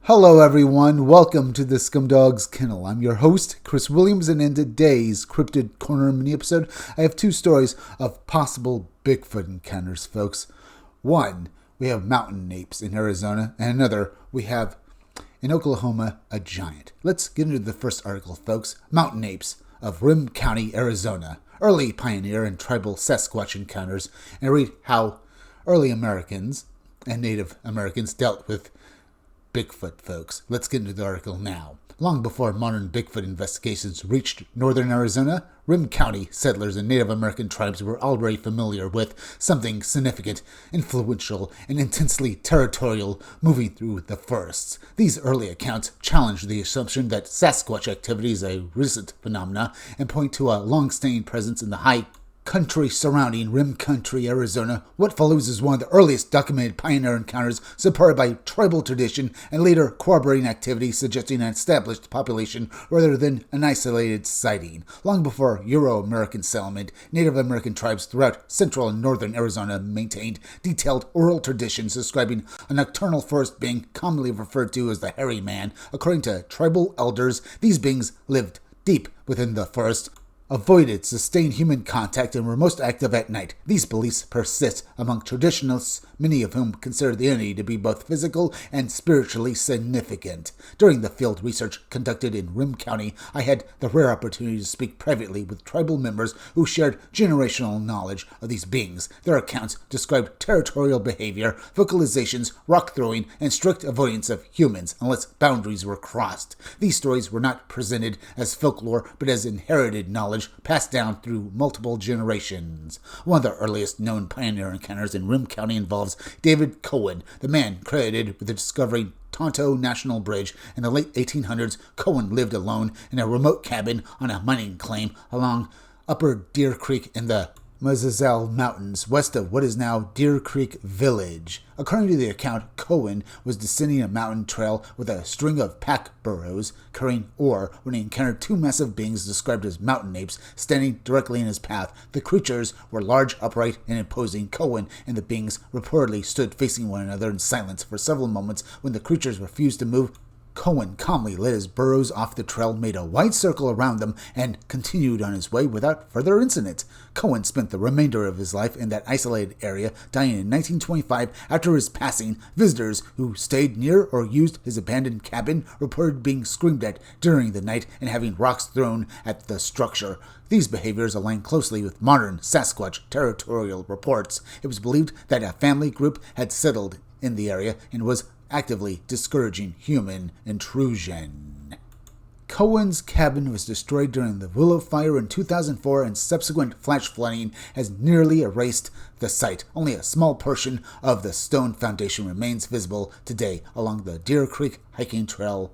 Hello everyone, welcome to the Scumdog's Kennel. I'm your host, Chris Williams, and in today's Cryptid Corner mini-episode, I have two stories of possible Bigfoot encounters, folks. One, we have mountain apes in Arizona, and another, we have, in Oklahoma, a giant. Let's get into the first article, folks. Mountain apes of Rim County, Arizona. Early pioneer and tribal Sasquatch encounters, and read how early Americans and Native Americans dealt with Bigfoot, folks. Let's get into the article now. Long before modern Bigfoot investigations reached northern Arizona, Rim County settlers and Native American tribes were already familiar with something significant, influential, and intensely territorial moving through the forests. These early accounts challenge the assumption that Sasquatch activity is a recent phenomena and point to a long-standing presence in the high country surrounding Rim Country, Arizona. What follows is one of the earliest documented pioneer encounters supported by tribal tradition and later corroborating activity suggesting an established population rather than an isolated sighting. Long before Euro-American settlement, Native American tribes throughout central and northern Arizona maintained detailed oral traditions describing a nocturnal forest being commonly referred to as the hairy man. According to tribal elders, these beings lived deep within the forest, avoided sustained human contact, and were most active at night. These beliefs persist among traditionalists, many of whom consider the entity to be both physical and spiritually significant. During the field research conducted in Rim County, I had the rare opportunity to speak privately with tribal members who shared generational knowledge of these beings. Their accounts described territorial behavior, vocalizations, rock throwing, and strict avoidance of humans unless boundaries were crossed. These stories were not presented as folklore, but as inherited knowledge passed down through multiple generations. One of the earliest known pioneer encounters in Rim County involves David Cohen, the man credited with discovering Tonto National Bridge. In the late 1800s, Cohen lived alone in a remote cabin on a mining claim along Upper Deer Creek in the Mazazel Mountains, west of what is now Deer Creek Village. According to the account, Cohen was descending a mountain trail with a string of pack burros carrying ore when he encountered two massive beings described as mountain apes standing directly in his path. The creatures were large, upright, and imposing. Cohen and the beings reportedly stood facing one another in silence for several moments. When the creatures refused to move, Cohen calmly led his burros off the trail, made a wide circle around them, and continued on his way without further incident. Cohen spent the remainder of his life in that isolated area, dying in 1925. After his passing, visitors who stayed near or used his abandoned cabin reported being screamed at during the night and having rocks thrown at the structure. These behaviors align closely with modern Sasquatch territorial reports. It was believed that a family group had settled in the area and was actively discouraging human intrusion. Cohen's cabin was destroyed during the Willow Fire in 2004, and subsequent flash flooding has nearly erased the site. Only a small portion of the stone foundation remains visible today along the Deer Creek hiking trail.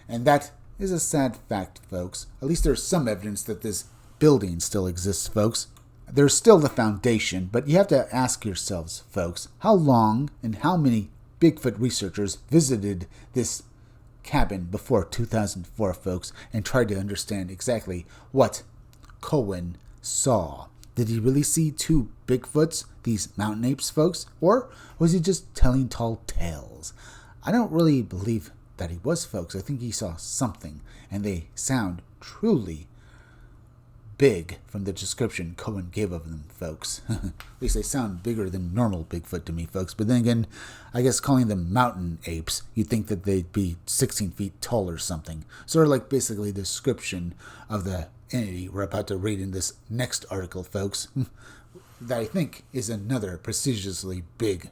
And that is a sad fact, folks. At least there's some evidence that this building still exists, folks. There's still the foundation, but you have to ask yourselves, folks, how long and how many Bigfoot researchers visited this cabin before 2004, folks, and tried to understand exactly what Cohen saw. Did he really see two Bigfoots, these mountain apes, folks? Or was he just telling tall tales? I don't really believe that he was, folks. I think he saw something, and they sound truly big from the description Cohen gave of them, folks. At least they sound bigger than normal Bigfoot to me, folks. But then again, I guess calling them mountain apes, you'd think that they'd be 16 feet tall or something. Sort of like basically the description of the entity we're about to read in this next article, folks. That I think is another prestigiously big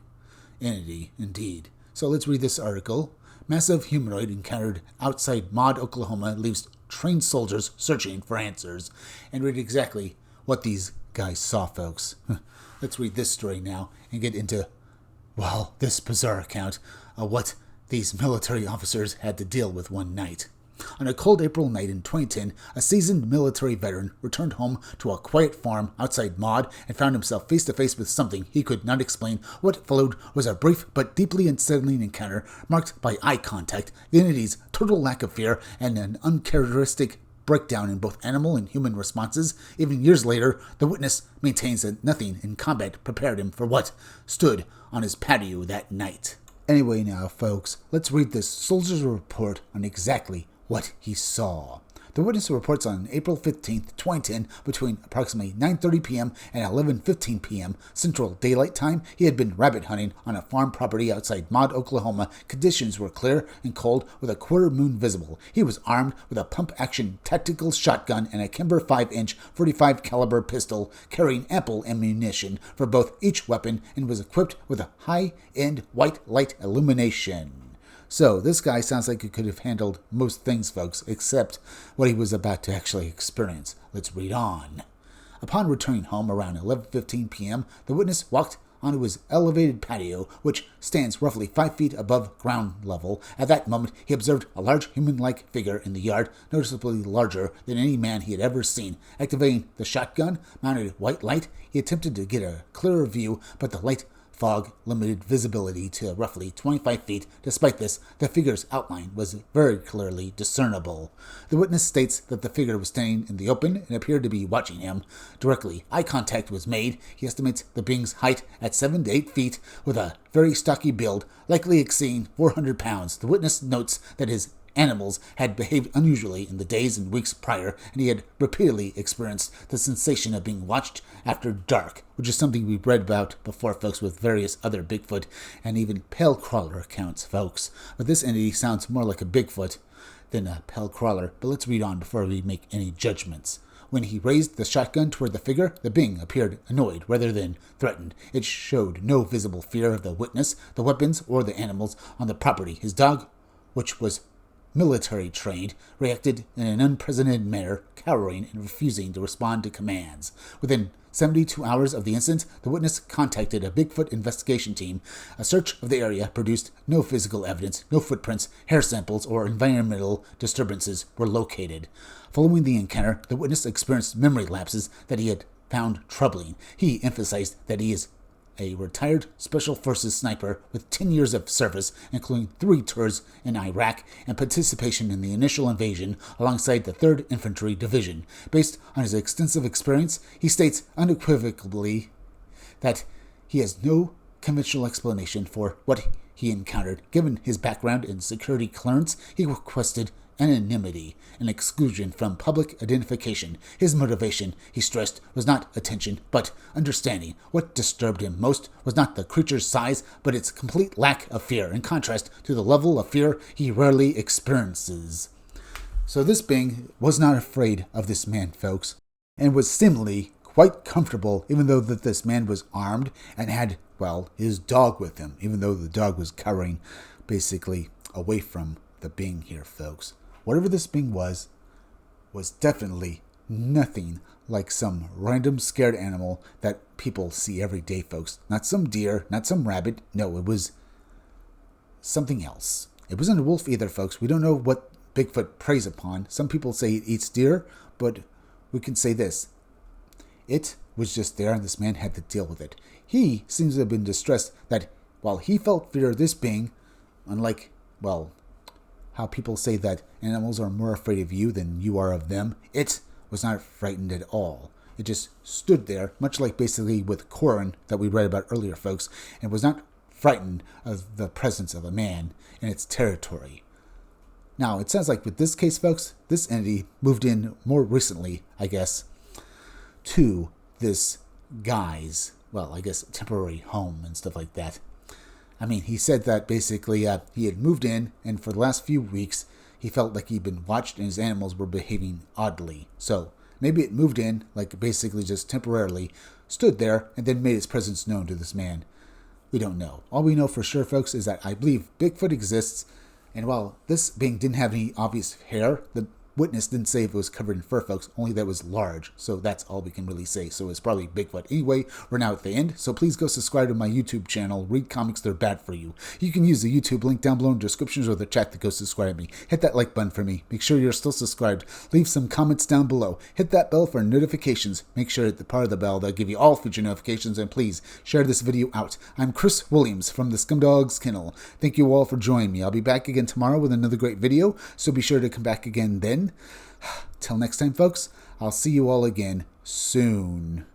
entity indeed. So let's read this article. Massive humanoid encountered outside Maud, Oklahoma leaves trained soldiers searching for answers, and read exactly what these guys saw, folks. Let's read this story now and get into, well, this bizarre account of what these military officers had to deal with one night. On a cold April night in 2010, a seasoned military veteran returned home to a quiet farm outside Maud and found himself face to face with something he could not explain. What followed was a brief but deeply unsettling encounter marked by eye contact, the entity's total lack of fear, and an uncharacteristic breakdown in both animal and human responses. Even years later, the witness maintains that nothing in combat prepared him for what stood on his patio that night. Anyway now, folks, let's read this soldier's report on exactly what he saw. The witness reports on April 15th, 2010, between approximately 9:30 p.m. and 11:15 p.m. Central Daylight Time, he had been rabbit hunting on a farm property outside Maud, Oklahoma. Conditions were clear and cold with a quarter moon visible. He was armed with a pump-action tactical shotgun and a Kimber 5-inch .45 caliber pistol, carrying ample ammunition for both each weapon, and was equipped with a high-end white light illumination. So, this guy sounds like he could have handled most things, folks, except what he was about to actually experience. Let's read on. Upon returning home around 11:15 p.m., the witness walked onto his elevated patio, which stands roughly 5 feet above ground level. At that moment, he observed a large human-like figure in the yard, noticeably larger than any man he had ever seen. Activating the shotgun, mounted white light, he attempted to get a clearer view, but the light fog limited visibility to roughly 25 feet. Despite this, the figure's outline was very clearly discernible. The witness states that the figure was standing in the open and appeared to be watching him. Directly, eye contact was made. He estimates the being's height at 7 to 8 feet, with a very stocky build, likely exceeding 400 pounds. The witness notes that his animals had behaved unusually in the days and weeks prior, and he had repeatedly experienced the sensation of being watched after dark, which is something we've read about before, folks, with various other Bigfoot and even pale crawler accounts, folks. But this entity sounds more like a Bigfoot than a pale crawler. But let's read on before we make any judgments. When he raised the shotgun toward the figure, the being appeared annoyed rather than threatened. It showed no visible fear of the witness, the weapons, or the animals on the property. His dog, which was military trained, reacted in an unprecedented manner, cowering and refusing to respond to commands. Within 72 hours of the incident, the witness contacted a Bigfoot investigation team. A search of the area produced no physical evidence, no footprints, hair samples, or environmental disturbances were located. Following the encounter, the witness experienced memory lapses that he had found troubling. He emphasized that he is a retired Special Forces sniper with 10 years of service, including 3 tours in Iraq and participation in the initial invasion alongside the 3rd Infantry Division. Based on his extensive experience, he states unequivocally that he has no conventional explanation for what he encountered. Given his background in security clearance, he requested anonymity and exclusion from public identification. His motivation, he stressed, was not attention, but understanding. What disturbed him most was not the creature's size, but its complete lack of fear, in contrast to the level of fear he rarely experiences. So this being was not afraid of this man, folks, and was seemingly quite comfortable, even though that this man was armed and had, well, his dog with him, even though the dog was cowering basically away from the being here, folks. Whatever this being was definitely nothing like some random scared animal that people see every day, folks. Not some deer, not some rabbit. No, it was something else. It wasn't a wolf either, folks. We don't know what Bigfoot preys upon. Some people say it eats deer, but we can say this. It was just there, and this man had to deal with it. He seems to have been distressed that while he felt fear of this being, unlike, well, how people say that animals are more afraid of you than you are of them, it was not frightened at all. It just stood there, much like basically with Corin that we read about earlier, folks, and was not frightened of the presence of a man in its territory. Now, it sounds like with this case, folks, this entity moved in more recently, I guess, to this guy's, well, I guess, temporary home and stuff like that. I mean, he said that basically he had moved in, and for the last few weeks, he felt like he'd been watched and his animals were behaving oddly. So maybe it moved in, like basically just temporarily, stood there, and then made its presence known to this man. We don't know. All we know for sure, folks, is that I believe Bigfoot exists, and while this being didn't have any obvious hair, the witness didn't say if it was covered in fur, folks, only that it was large. So that's all we can really say. So it's probably Bigfoot. Anyway, we're now at the end. So please go subscribe to my YouTube channel. Read comics, they're bad for you. You can use the YouTube link down below in the descriptions or the chat to go subscribe to me. Hit that like button for me. Make sure you're still subscribed. Leave some comments down below. Hit that bell for notifications. Make sure at the part of the bell that'll give you all future notifications. And please share this video out. I'm Chris Williams from the Scumdogs Kennel. Thank you all for joining me. I'll be back again tomorrow with another great video. So be sure to come back again then. Till next time, folks, I'll see you all again soon.